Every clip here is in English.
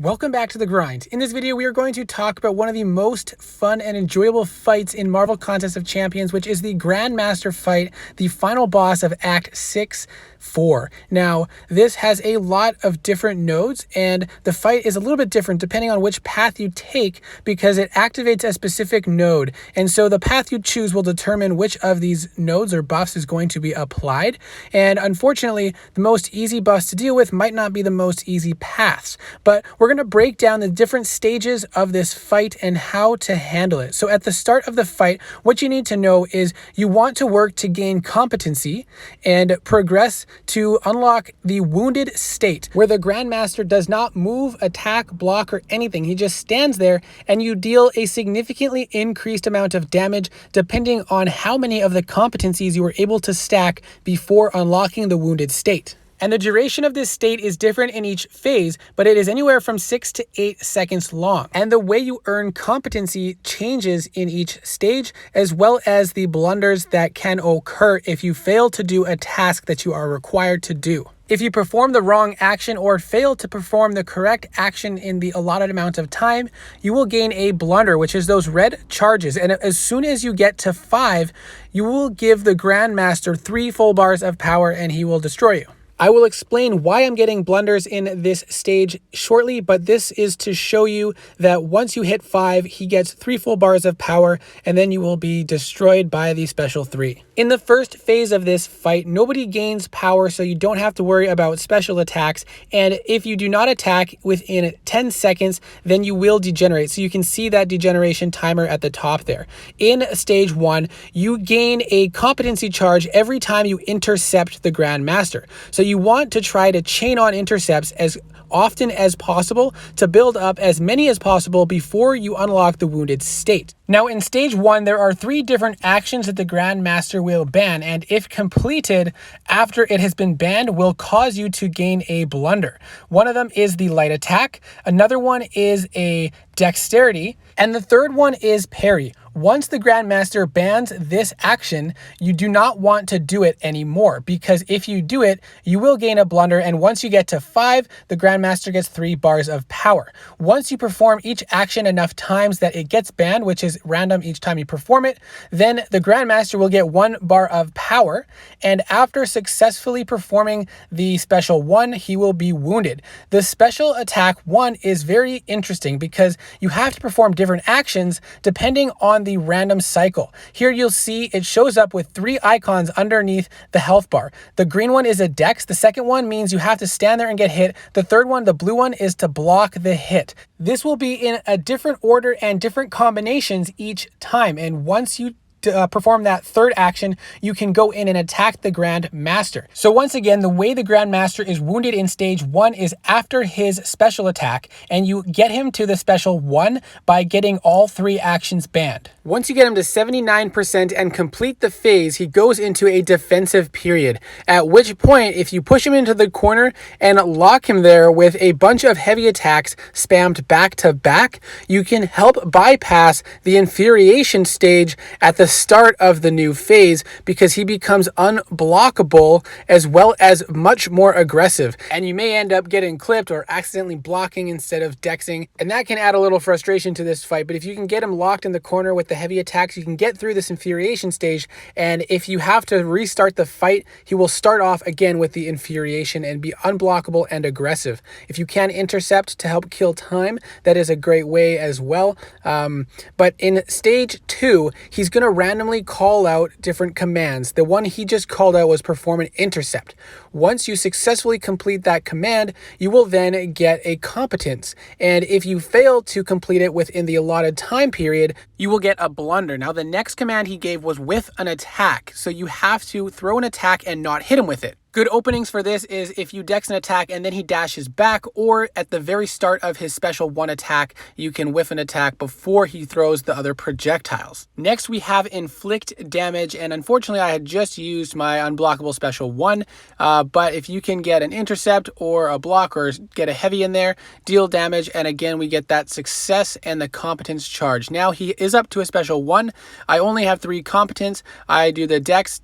Welcome back to The Grind. In this video, we are going to talk about one of the most fun and enjoyable fights in Marvel Contest of Champions, which is the GrandMaster fight, the final boss of Act 6-4. Now, this has a lot of different nodes, and the fight is a little bit different depending on which path you take because it activates a specific node. And so the path you choose will determine which of these nodes or buffs is going to be applied. And unfortunately, the most easy buffs to deal with might not be the most easy paths, but we're going to break down the different stages of this fight and how to handle it. So at the start of the fight, what you need to know is you want to work to gain competency and progress to unlock the wounded state, where the GrandMaster does not move, attack, block, or anything. He just stands there and you deal a significantly increased amount of damage depending on how many of the competencies you were able to stack before unlocking the wounded state. And the duration of this state is different in each phase, but it is anywhere from 6 to 8 seconds long. And the way you earn competency changes in each stage, as well as the blunders that can occur if you fail to do a task that you are required to do. If you perform the wrong action or fail to perform the correct action in the allotted amount of time, you will gain a blunder, which is those red charges. And as soon as you get to 5, you will give the GrandMaster 3 full bars of power and he will destroy you. I will explain why I'm getting blunders in this stage shortly, but this is to show you that once you hit 5, he gets 3 full bars of power, and then you will be destroyed by the special 3. In the first phase of this fight, nobody gains power, so you don't have to worry about special attacks, and if you do not attack within 10 seconds, then you will degenerate. So you can see that degeneration timer at the top there. In stage 1, you gain a competency charge every time you intercept the GrandMaster. So you want to try to chain on intercepts as often as possible to build up as many as possible before you unlock the wounded state. Now in stage 1, there are 3 different actions that the GrandMaster will ban, and if completed after it has been banned, will cause you to gain a blunder. One of them is the light attack, another one is a dexterity, and the third one is parry. Once the GrandMaster bans this action, you do not want to do it anymore, because if you do it, you will gain a blunder, and once you get to 5, the GrandMaster gets 3 bars of power. Once you perform each action enough times that it gets banned, which is random each time you perform it, then the GrandMaster will get 1 bar of power, and after successfully performing the special 1, he will be wounded. The special attack 1 is very interesting because you have to perform different actions depending on the random cycle. Here you'll see it shows up with 3 icons underneath the health bar. The green one is a dex, the second one means you have to stand there and get hit, the third one, the blue one, is to block the hit. This will be in a different order and different combinations each time, and once you perform that third action, you can go in and attack the GrandMaster. So once again, the way the GrandMaster is wounded in stage 1 is after his special attack, and you get him to the special 1 by getting all 3 actions banned. Once you get him to 79% and complete the phase, he goes into a defensive period, at which point, if you push him into the corner and lock him there with a bunch of heavy attacks spammed back to back, you can help bypass the infuriation stage at the start of the new phase, because he becomes unblockable as well as much more aggressive, and you may end up getting clipped or accidentally blocking instead of dexing, and that can add a little frustration to this fight. But if you can get him locked in the corner with the heavy attacks, you can get through this infuriation stage, and if you have to restart the fight, he will start off again with the infuriation and be unblockable and aggressive. If you can intercept to help kill time, that is a great way as well. But in stage 2, he's going to randomly call out different commands. The one he just called out was perform an intercept. Once you successfully complete that command, you will then get a competence. And if you fail to complete it within the allotted time period, you will get a blunder. Now, the next command he gave was with an attack. So you have to throw an attack and not hit him with it. Good openings for this is if you dex an attack and then he dashes back, or at the very start of his special 1 attack, you can whiff an attack before he throws the other projectiles. Next, we have inflict damage, and unfortunately I had just used my unblockable special 1, but if you can get an intercept or a block or get a heavy in there, deal damage, and again we get that success and the competence charge. Now he is up to a special 1. I only have 3 competence. I do the dex,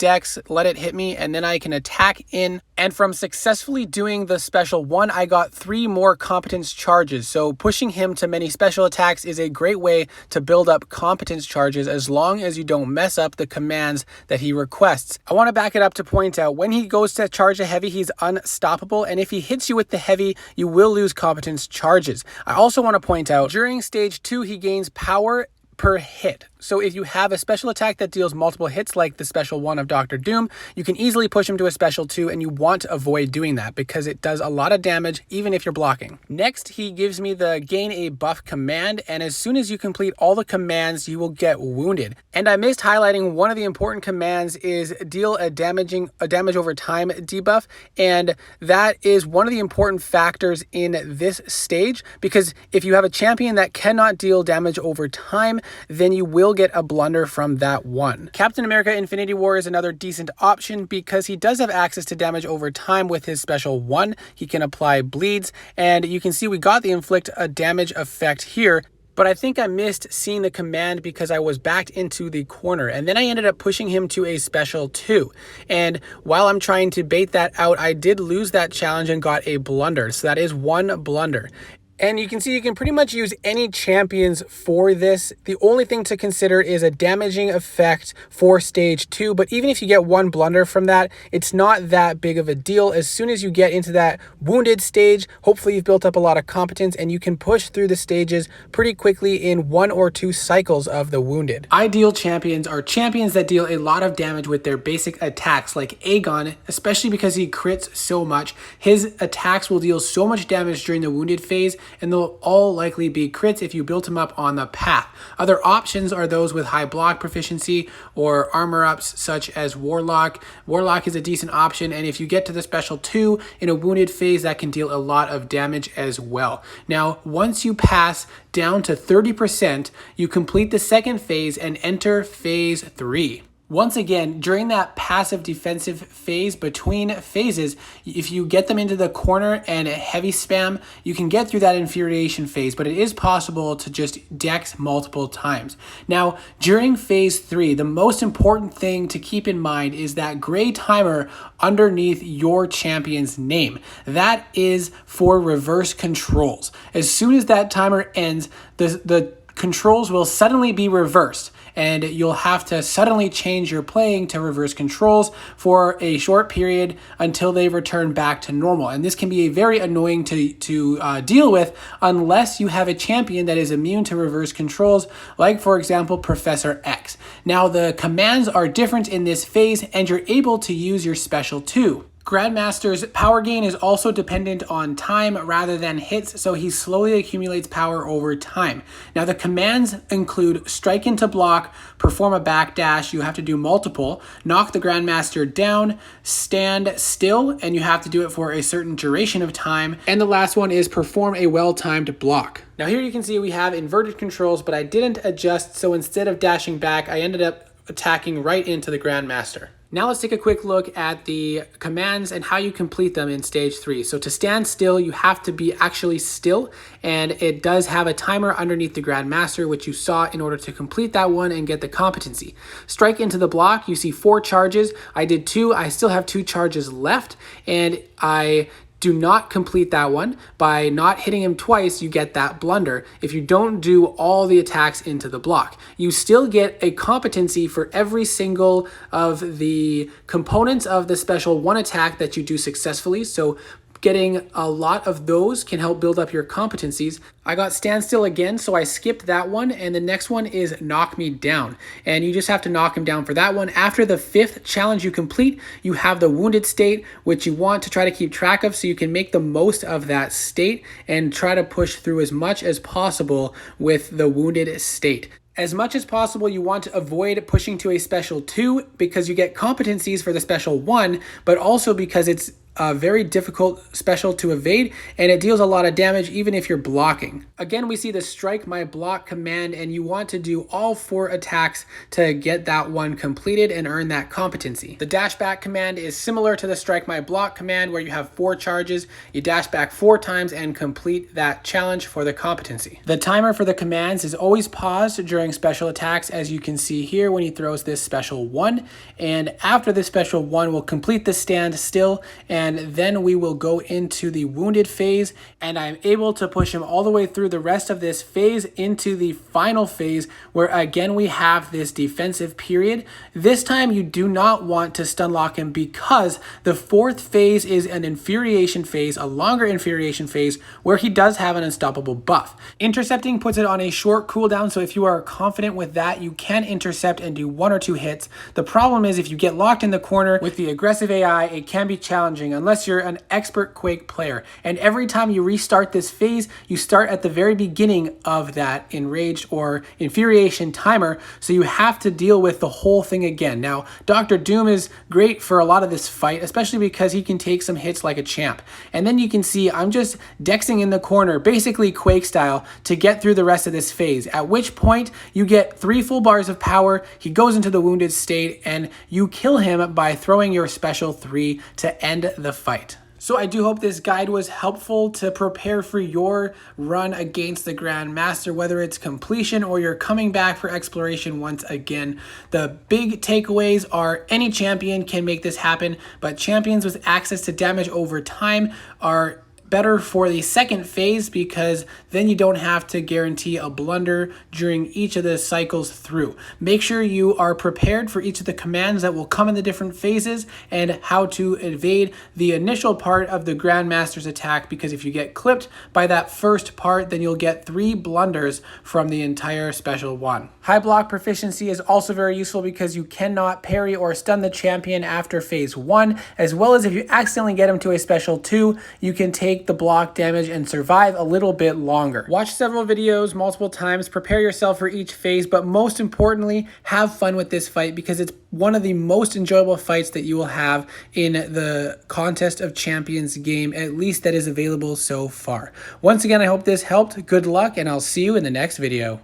let it hit me, and then I can attack in. And from successfully doing the special 1, I got 3 more competence charges. So pushing him to many special attacks is a great way to build up competence charges as long as you don't mess up the commands that he requests. I want to back it up to point out when he goes to charge a heavy, he's unstoppable. And if he hits you with the heavy, you will lose competence charges. I also want to point out during stage 2, he gains power per hit. So if you have a special attack that deals multiple hits, like the special 1 of Dr. Doom, you can easily push him to a special 2, and you want to avoid doing that because it does a lot of damage even if you're blocking. Next, he gives me the gain a buff command, and as soon as you complete all the commands, you will get wounded. And I missed highlighting one of the important commands is deal a damage over time debuff, and that is one of the important factors in this stage, because if you have a champion that cannot deal damage over time, then you will get a blunder from that one. Captain America Infinity War is another decent option because he does have access to damage over time with his special 1. He can apply bleeds, and you can see we got the inflict a damage effect here. But I think I missed seeing the command because I was backed into the corner, and then I ended up pushing him to a special 2. And while I'm trying to bait that out, I did lose that challenge and got a blunder. So that is 1 blunder. And you can see you can pretty much use any champions for this. The only thing to consider is a damaging effect for stage 2. But even if you get 1 blunder from that, it's not that big of a deal. As soon as you get into that wounded stage, hopefully you've built up a lot of competence and you can push through the stages pretty quickly in 1 or 2 cycles of the wounded. Ideal champions are champions that deal a lot of damage with their basic attacks, like Aegon, especially because he crits so much. His attacks will deal so much damage during the wounded phase, and they'll all likely be crits if you built him up on the path. Other options are those with high block proficiency or armor ups such as Warlock. Warlock is a decent option, and if you get to the special 2 in a wounded phase, that can deal a lot of damage as well. Now, once you pass down to 30%, you complete the second phase and enter phase 3. Once again, during that passive defensive phase between phases, if you get them into the corner and heavy spam, you can get through that infuriation phase, but it is possible to just dex multiple times. Now, during phase 3, the most important thing to keep in mind is that gray timer underneath your champion's name. That is for reverse controls. As soon as that timer ends, the controls will suddenly be reversed, and you'll have to suddenly change your playing to reverse controls for a short period until they return back to normal. And this can be very annoying to deal with unless you have a champion that is immune to reverse controls, like for example, Professor X. Now the commands are different in this phase, and you're able to use your special 2. GrandMaster's power gain is also dependent on time rather than hits, so he slowly accumulates power over time. Now the commands include strike into block, perform a backdash, you have to do multiple, knock the GrandMaster down, stand still, and you have to do it for a certain duration of time, and the last one is perform a well-timed block. Now here you can see we have inverted controls, but I didn't adjust, so instead of dashing back, I ended up attacking right into the GrandMaster. Now let's take a quick look at the commands and how you complete them in stage 3. So to stand still, you have to be actually still, and it does have a timer underneath the GrandMaster, which you saw in order to complete that one and get the competency. Strike into the block, you see 4 charges. I did 2, I still have 2 charges left, and I do not complete that one. By not hitting him twice, you get that blunder if you don't do all the attacks into the block. You still get a competency for every single of the components of the special 1 attack that you do successfully. So getting a lot of those can help build up your competencies. I got standstill again, so I skipped that one, and the next one is knock me down. And you just have to knock him down for that one. After the 5th challenge you complete, you have the wounded state, which you want to try to keep track of so you can make the most of that state and try to push through as much as possible with the wounded state. As much as possible, you want to avoid pushing to a special 2 because you get competencies for the special 1, but also because it's a very difficult special to evade, and it deals a lot of damage even if you're blocking. Again, we see the strike my block command, and you want to do all 4 attacks to get that one completed and earn that competency. The dash back command is similar to the strike my block command, where you have 4 charges, you dash back 4 times and complete that challenge for the competency. The timer for the commands is always paused during special attacks, as you can see here when he throws this special 1, and after this special 1 we'll complete the stand still, and then we will go into the wounded phase, and I'm able to push him all the way through the rest of this phase into the final phase, where again we have this defensive period. This time you do not want to stun lock him, because the 4th phase is an infuriation phase, a longer infuriation phase, where he does have an unstoppable buff. Intercepting puts it on a short cooldown, so if you are confident with that, you can intercept and do 1 or 2 hits. The problem is if you get locked in the corner with the aggressive AI, it can be challenging unless you're an expert Quake player. And every time you restart this phase, you start at the very beginning of that enraged or infuriation timer, so you have to deal with the whole thing again. Now, Dr. Doom is great for a lot of this fight, especially because he can take some hits like a champ. And then you can see I'm just dexing in the corner, basically Quake style, to get through the rest of this phase, at which point you get 3 full bars of power, he goes into the wounded state, and you kill him by throwing your special 3 to end the fight. So I do hope this guide was helpful to prepare for your run against the Grandmaster, whether it's completion or you're coming back for exploration once again. The big takeaways are any champion can make this happen, but champions with access to damage over time are better for the 2nd phase, because then you don't have to guarantee a blunder during each of the cycles through. Make sure you are prepared for each of the commands that will come in the different phases and how to evade the initial part of the Grandmaster's attack, because if you get clipped by that first part, then you'll get 3 blunders from the entire special 1. High block proficiency is also very useful because you cannot parry or stun the champion after phase 1, as well as if you accidentally get him to a special 2, you can take the block damage and survive a little bit longer. Watch several videos multiple times, prepare yourself for each phase, but most importantly, have fun with this fight, because it's one of the most enjoyable fights that you will have in the Contest of Champions game, at least that is available so far. Once again, I hope this helped. Good luck, and I'll see you in the next video.